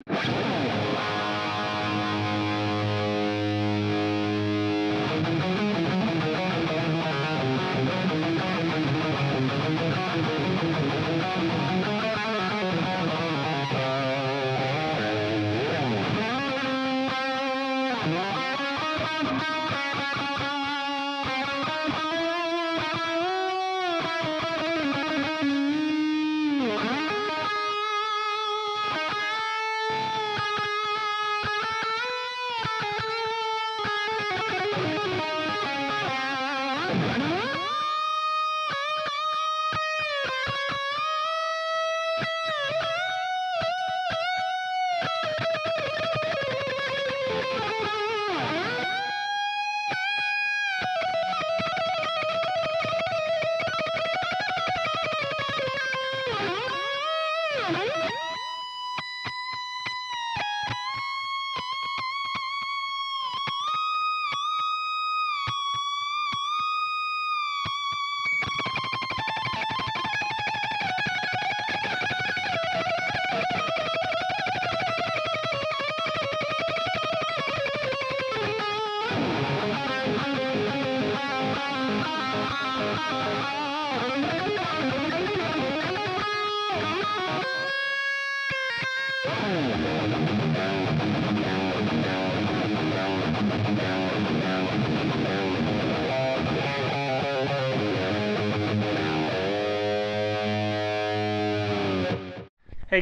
Hey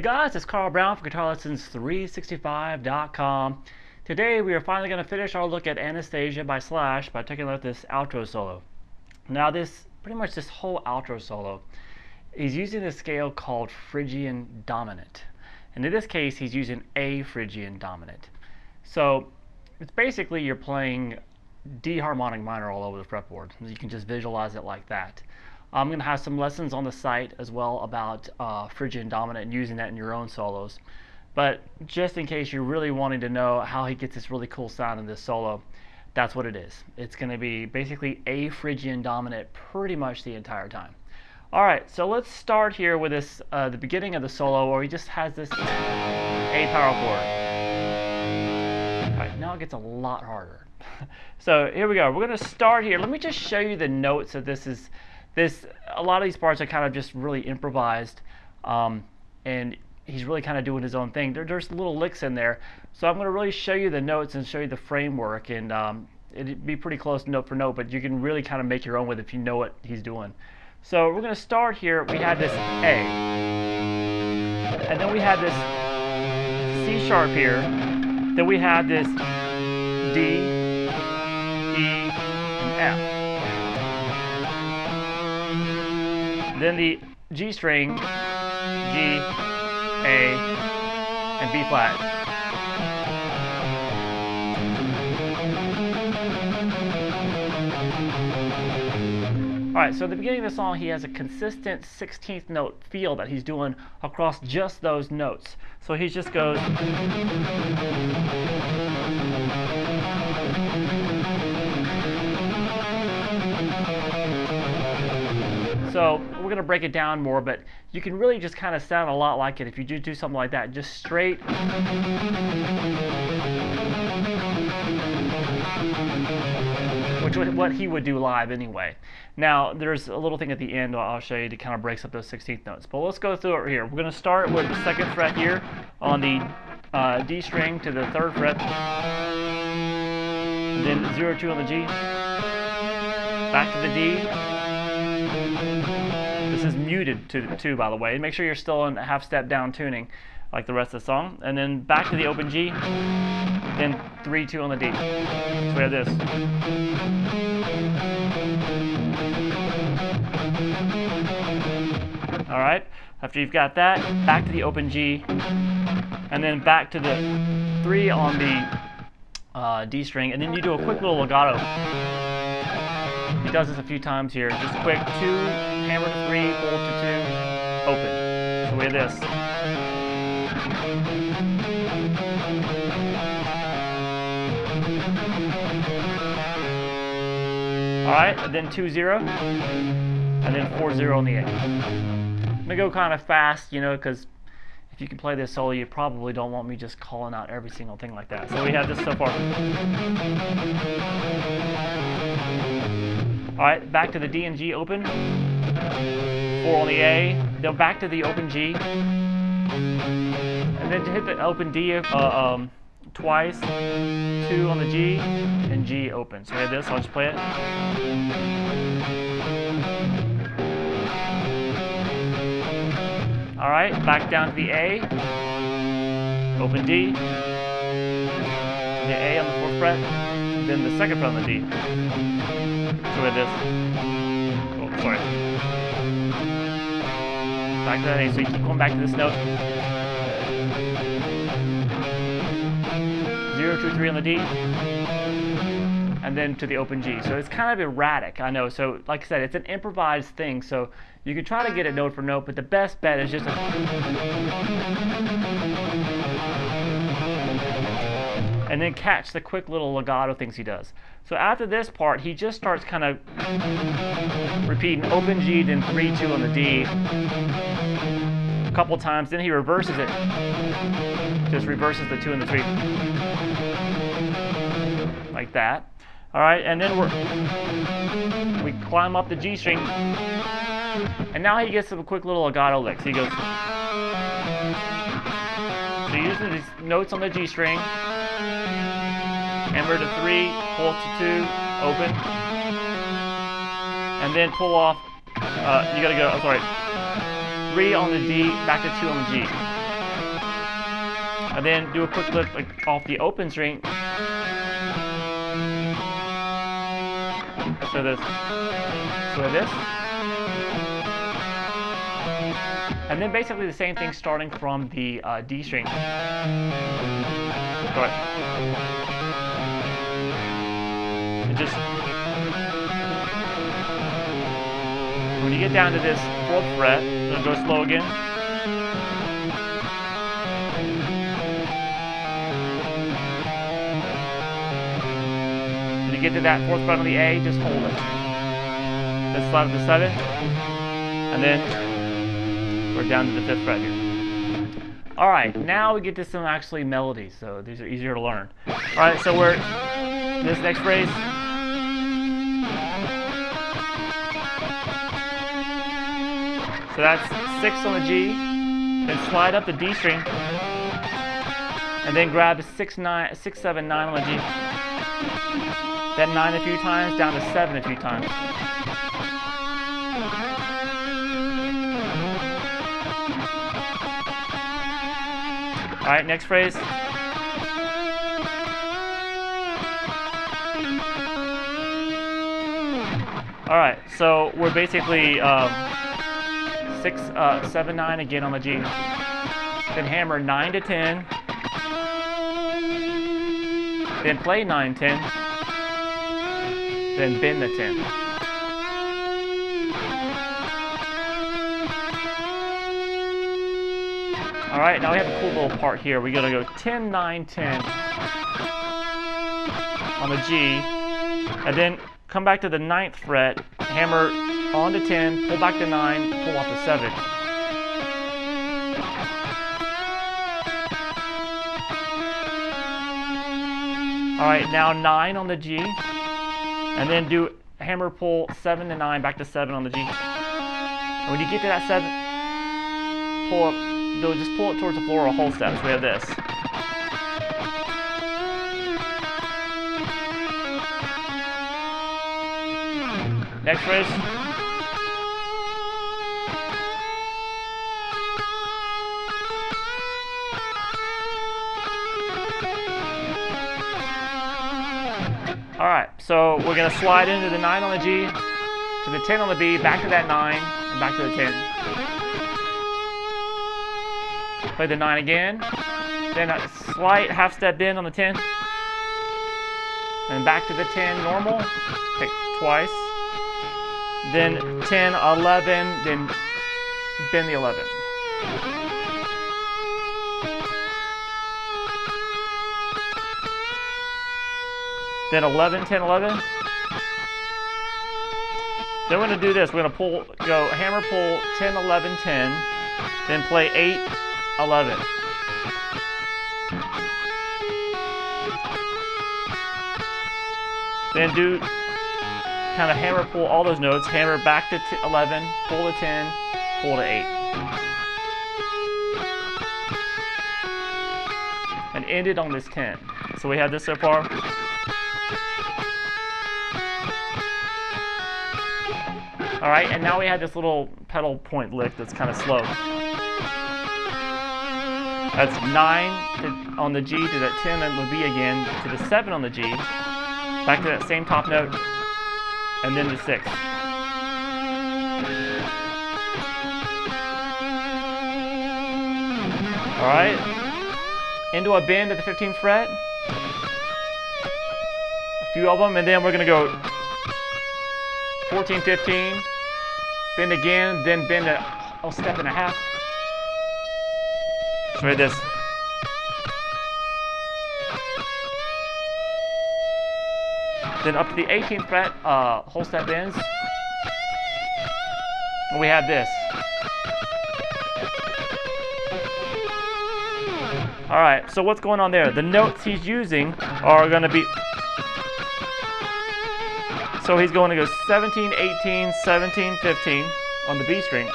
guys, it's Carl Brown from GuitarLessons365.com. Today we are finally going to finish our look at Anastasia by Slash by taking a look at this outro solo. Now this whole outro solo, he's using this scale called Phrygian dominant. And in this case he's using A Phrygian dominant. So it's basically you're playing D harmonic minor all over the fretboard. You can just visualize it like that. I'm going to have some lessons on the site as well about Phrygian dominant and using that in your own solos. But just in case you're really wanting to know how he gets this really cool sound in this solo, that's what it is. It's going to be basically A Phrygian dominant pretty much the entire time. Alright, so let's start here with this the beginning of the solo where he just has this A power chord. Alright, now it gets a lot harder. So here we go. We're going to start here. Let me just show you the notes of this. A lot of these parts are kind of just really improvised, and he's really kind of doing his own thing. There's little licks in there, so I'm going to really show you the notes and show you the framework, and it'd be pretty close note for note, but you can really kind of make your own with it if you know what he's doing. So we're going to start here. We have this A, and then we have this C sharp here, then we have this D, E, and F. Then the G string, G, A, and B flat. Alright, so at the beginning of the song he has a consistent 16th note feel that he's doing across just those notes. So he just goes. So we're going to break it down more, but you can really just kind of sound a lot like it if you do something like that. Just straight. Which is what he would do live anyway. Now there's a little thing at the end I'll show you to kind of breaks up those 16th notes. But let's go through it here. We're going to start with the 2nd fret here on the D string to the 3rd fret. And then 0-2 on the G. Back to the D. This is muted to the 2, by the way. Make sure you're still in half step down tuning like the rest of the song. And then back to the open G, then 3-2 on the D. So we have this. Alright, after you've got that, back to the open G, and then back to the 3 on the D string, and then you do a quick little legato. He does this a few times here. Just quick 2, hammer to 3, hold to 2, open. So we have this. Alright, then 2-0, and then 4-0 on the A. I'm going to go kind of fast, you know, because if you can play this solo, you probably don't want me just calling out every single thing like that. So we have this so far. Alright, back to the D and G open. 4 on the A. Then back to the open G. And then to hit the open D twice. 2 on the G and G open. So we have this, I'll just play it. Alright, back down to the A. Open D. The A on the 4th fret. Then the 2nd fret on the D. So we have this. Oh, sorry. Back to that A, so you keep going back to this note. 0, 2, 3 on the D. And then to the open G. So it's kind of erratic, I know. So like I said, it's an improvised thing. So you can try to get it note for note, but the best bet is just and then catch the quick little legato things he does. So after this part, he just starts kind of repeating open G, then 3, 2 on the D a couple times. Then he reverses it. Just reverses the 2 and the 3. Like that. All right, and then we climb up the G string, and now he gets some quick little legato licks. He goes, so using these notes on the G string, hammer to 3, pull to 2, open, and then pull off. You gotta go. 3 on the D, back to 2 on the G, and then do a quick lick like off the open string. So this, and then basically the same thing starting from the D string. Sorry. And just when you get down to this 4th fret, it'll go slow again. Get to that 4th fret on the A, just hold it. Let's slide up to 7, and then we're down to the 5th fret here. Alright, now we get to some actually melodies, so these are easier to learn. Alright, so we're this next phrase. So that's 6 on the G, then slide up the D string, and then grab a 6, 7, 9 on the G. Then 9 a few times, down to 7 a few times. Alright, next phrase. Alright, so we're basically 6, 7, 9 again on the G. Then hammer 9 to 10. Then play 9, 10. Then bend the 10. Alright, now we have a cool little part here. We're going to go 10, 9, 10 on the G, and then come back to the 9th fret, hammer on to 10, pull back to 9, pull off to 7. Alright, now 9 on the G. And then do hammer pull 7 to 9, back to 7 on the G. And when you get to that 7, pull up, just pull it towards the floor a whole step. So we have this. Next phrase. Alright, so we're going to slide into the 9 on the G, to the 10 on the B, back to that 9, and back to the 10. Play the 9 again, then a slight half step bend on the 10, and back to the 10 normal, pick twice, then 10, 11, then bend the 11. Then 11, 10, 11. Then we're going to do this. We're going to go hammer pull 10, 11, 10. Then play 8, 11. Then do kind of hammer pull all those notes, hammer back to 11, pull to 10, pull to 8. And end it on this 10. So we have this so far. Alright, and now we have this little pedal point lick that's kind of slow. That's 9 on the G to that 10 on the B again, to the 7 on the G, back to that same top note, and then the 6. Alright, into a bend at the 15th fret, a few of them, and then we're going to go 14, 15, bend again, then bend a step and a half. So read this. Then up to the 18th fret, whole step bends. And we have this. Alright, so what's going on there? The notes he's using are going to be... So he's going to go 17, 18, 17, 15 on the B string.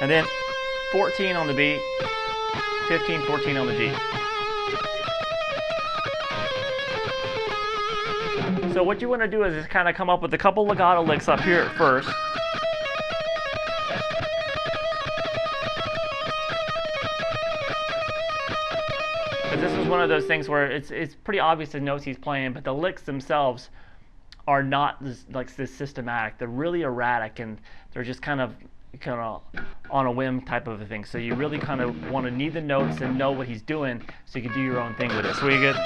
And then 14 on the B, 15, 14 on the G. So what you want to do is just kind of come up with a couple legato licks up here at first. Because this is one of those things where it's pretty obvious the notes he's playing, but the licks themselves are not this systematic. They're really erratic, and they're just kind of on a whim type of a thing. So you really kind of want to need the notes and know what he's doing so you can do your own thing with it. So we get.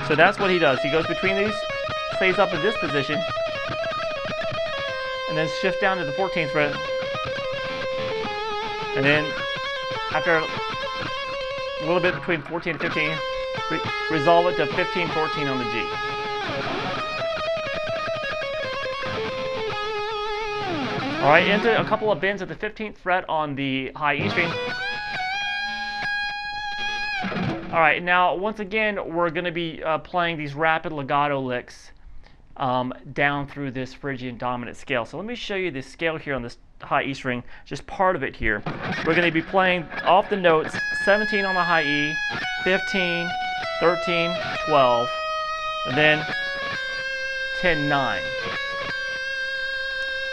So that's what he does. He goes between these, stays up in this position, and then shifts down to the 14th fret. And then after a little bit between 14 and 15, resolve it to 15, 14 on the G. All right, into a couple of bends at the 15th fret on the high E string. All right, now once again, we're going to be playing these rapid legato licks down through this Phrygian dominant scale. So let me show you this scale here on this high E string, just part of it here. We're going to be playing off the notes 17 on the high E, 15, 13, 12, and then 10, 9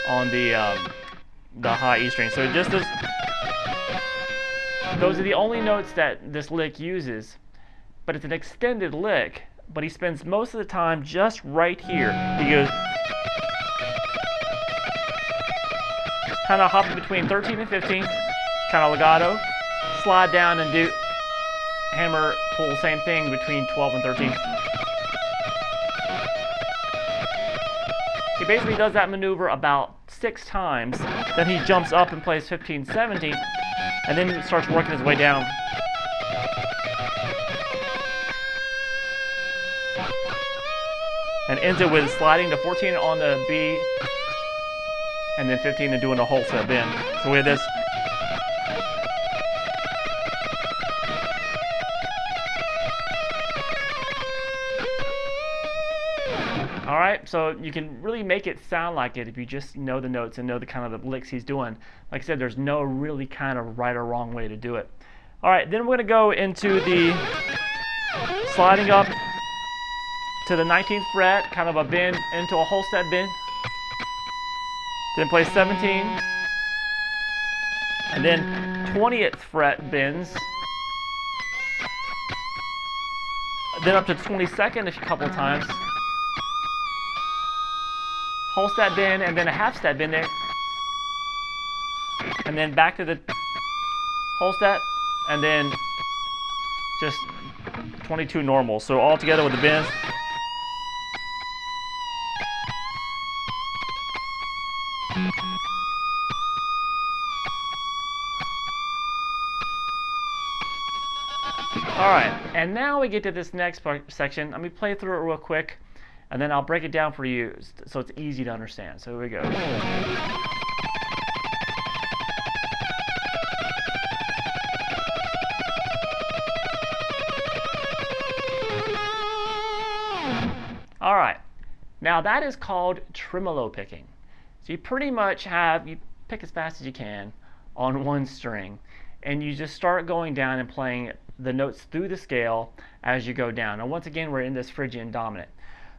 on the high E string. So just as those are the only notes that this lick uses, but it's an extended lick, but he spends most of the time just right here. He goes kind of hopping between 13 and 15, kind of legato, slide down and do hammer pull, same thing between 12 and 13. He basically does that maneuver about 6 times, then he jumps up and plays 15, 17, and then he starts working his way down. And ends it with sliding to 14 on the B, and then 15 and doing a whole step bend. So we have this. Alright, so you can really make it sound like it if you just know the notes and know the kind of the licks he's doing. Like I said, there's no really kind of right or wrong way to do it. Alright, then we're going to go into the sliding up to the 19th fret, kind of a bend into a whole step bend. Then play 17. And then 20th fret bends. Then up to 22nd a couple of times. Whole step bend and then a half step bend there. And then back to the whole step and then just 22 normal. So all together with the bends. Alright, and now we get to this next section. Let me play through it real quick, and then I'll break it down for you so it's easy to understand. So here we go. All right, now that is called tremolo picking. So you pretty much you pick as fast as you can on one string, and you just start going down and playing the notes through the scale as you go down. Now once again, we're in this Phrygian dominant.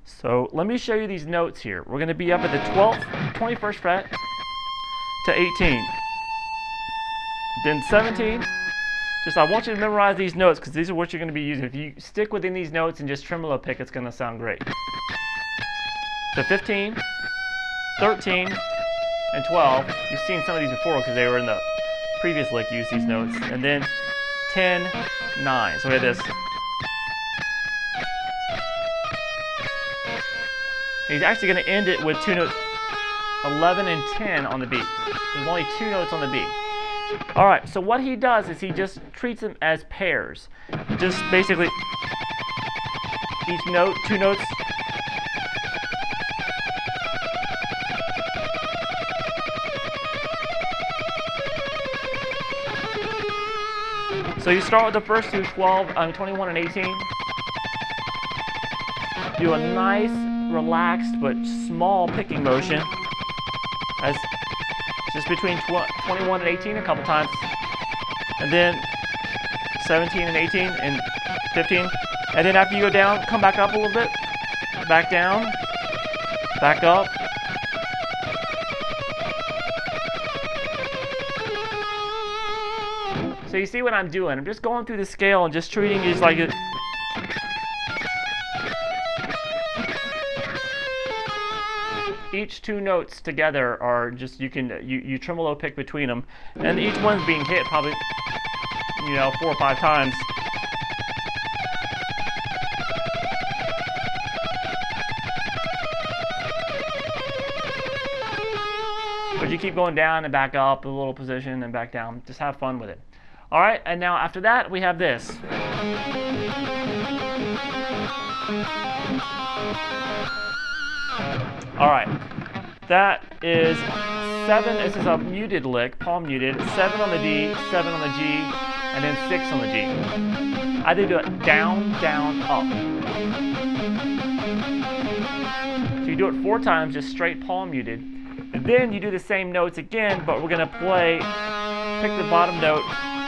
So let me show you these notes here. We're going to be up at the 12th, 21st fret to 18. Then 17. Just I want you to memorize these notes because these are what you're going to be using. If you stick within these notes and just tremolo pick, it's going to sound great. So 15, 13, and 12. You've seen some of these before because they were in the previous lick, use these notes. And then 10, 9. So we have this. He's actually going to end it with two notes, 11 and 10 on the beat. There's only two notes on the beat. All right, so what he does is he just treats them as pairs. Just basically each note, two notes. So you start with the first two, 21 and 18. Do a nice, relaxed but small picking motion. As just between 21 and 18 a couple times. And then 17 and 18 and 15. And then after you go down, come back up a little bit. Back down. Back up. So you see what I'm doing. I'm just going through the scale and just treating it like it. Each two notes together are just, you tremolo pick between them, and each one's being hit probably 4 or 5 times. But you keep going down and back up a little position and back down. Just have fun with it. All right, and now after that we have this. All right, that is 7. This is a muted lick, palm muted. 7 on the D, 7 on the G, and then 6 on the G. I did do it down, down, up. So you do it 4 times, just straight palm muted. And then you do the same notes again, but we're gonna pick the bottom note,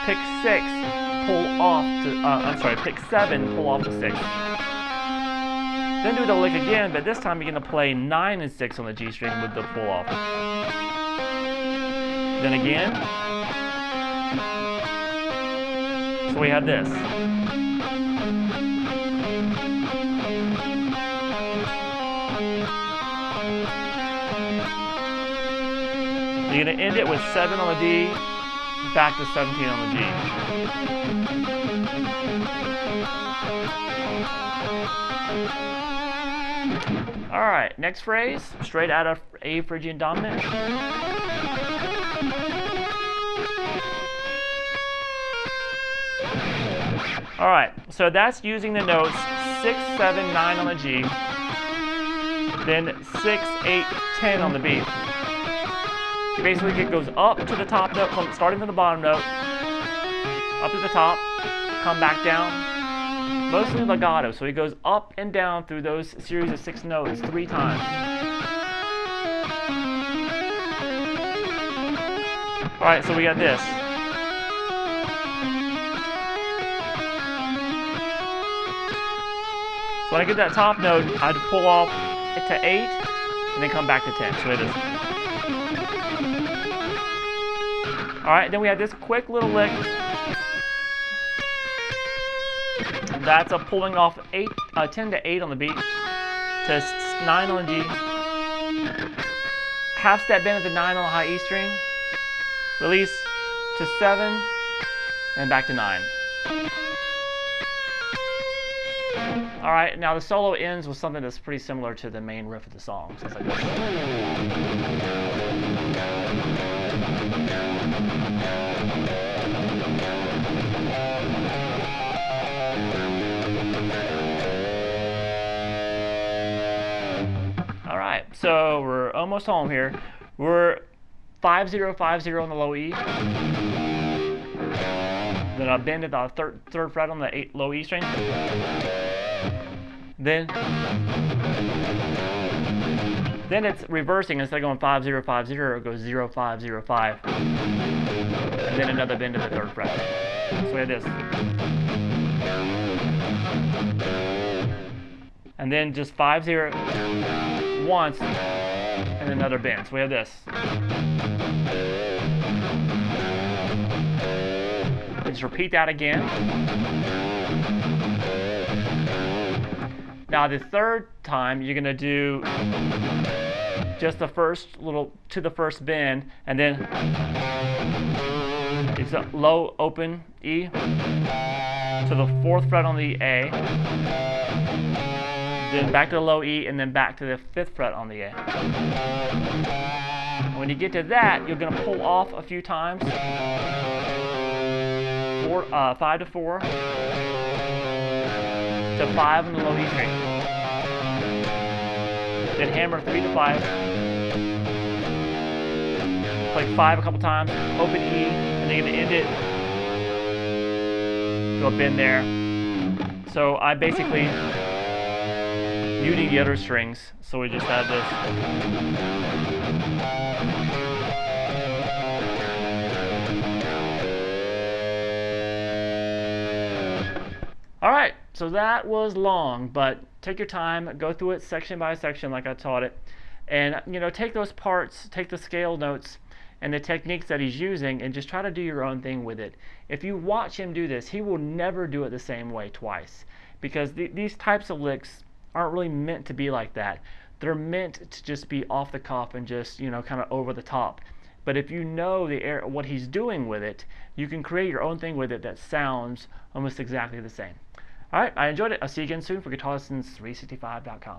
pick 6, pull off to, pick 7, pull off to 6. Then do the lick again, but this time you're going to play 9 and 6 on the G string with the pull off. Then again. So we have this. You're going to end it with 7 on the D, back to 17 on the G. All right, next phrase, straight out of A Phrygian dominant. All right, so that's using the notes 6, 7, 9 on the G, then 6, 8, 10 on the B. Basically, it goes up to the top note, starting from the bottom note, up to the top, come back down. Mostly legato, so he goes up and down through those series of 6 notes 3 times. All right, so we got this. So when I get that top note, I'd pull off to 8 and then come back to 10. So it is. All right, then we have this quick little lick. That's a pulling off 10 to 8 on the beat to 9 on the G. Half step bend at the 9 on the high E string. Release to 7 and back to 9. All right, now the solo ends with something that's pretty similar to the main riff of the song. So it's like this. All right, so we're almost home here. We're 5-0-5-0 on the low E. Then I bend at the third fret on the low E string. Then it's reversing. Instead of going 5 0 5 0, it goes 0 5 0 5, and then another bend to the 3rd fret. So we have this, and then just 5 0 once, and another bend. So we have this. Just repeat that again. Now the 3rd time you're going to do just the first little to the first bend, and then it's a low open E to the 4th fret on the A, then back to the low E, and then back to the 5th fret on the A. When you get to that, you're going to pull off a few times. 5 to 4 to 5 on the low E string. Then hammer 3 to 5. Play 5 a couple times. Open E, and then you're going to end it. Go bend there. So I basically muting the other strings. So we just add this. Alright, so that was long, but take your time, go through it section by section like I taught it, and take those parts, take the scale notes and the techniques that he's using, and just try to do your own thing with it. If you watch him do this, he will never do it the same way twice, because these types of licks aren't really meant to be like that. They're meant to just be off the cuff and just kind of over the top. But if you know what he's doing with it, you can create your own thing with it that sounds almost exactly the same. Alright, I enjoyed it. I'll see you again soon for GuitarLessons365.com.